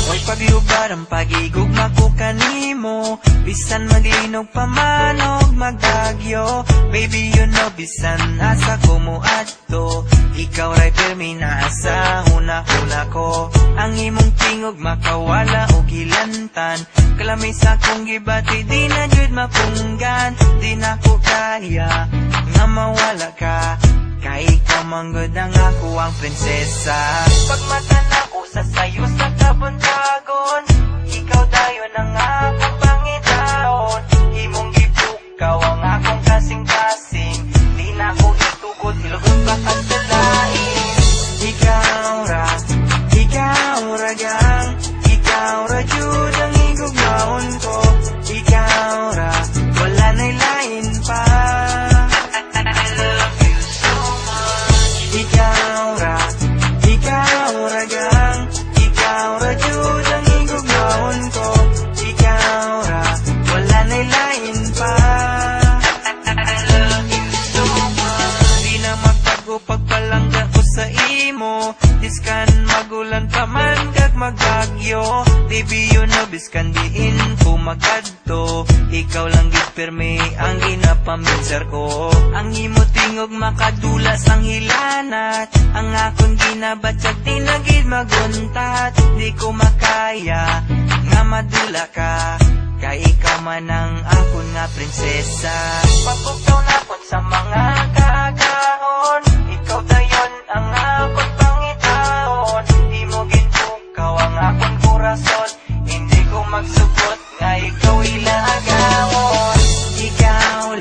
Huwag paglubar ang pag-igugma ko kanimo, bisan maglinog pa man og magagyo. Baby you know bisan asa ko mo adto, ikaw ray pirmi na asa huna-huna ko. Ang imong tingog makawala og hilantan, kalamay sa kong gibati di na jud mapunggan. Di na ko kaya nga mawala ka, kay ikaw manggod ang ako ang prinsesa. Pagmata na ko sa sayo sa kabuntagon, ikaw dayon ang akong pangitaon. Imong gipukaw ang akong kasing-kasing, di na ko itukod hilugod bakal sa lain. Ikaw ra gang, ikaw ra jud ang igugmaon ko. Ikaw ra, wala na'y lain pa. Ikaw ra gang, ikaw ra jud ang igugmaon ko. Ikaw ra, wala na'y lain pa. Di na magbago pagpalangga ko sa imo, diskan magulan pa man kag magagyo. Baby you know biskan diin ko magadto, ikaw lang gid pirmi ang ginapaminsar ko. Ang imo tingog makadula sang hilanat, ang akong ginabatyag di na gid maguntat. Di ko makaya nga madula ka, kay ikaw man ang akon nga prinsesa. Pagpugtaw na kon sa mga kagahon, ikaw dayon ang akon pangitaon. Di mo ginpukaw ang akon korason, hindi ko magsubot nga ikaw ilagawon. Ikaw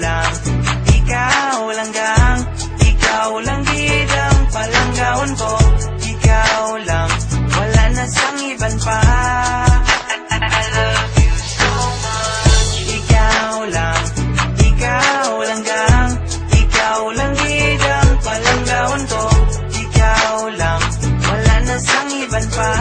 lang gang, ikaw lang gid ang palanggahon ko. Ikaw lang, wala na sang iban pa. I love you so much. Ikaw lang gang, ikaw lang gid ang palanggahon ko. Ikaw lang, wala na sang iban pa.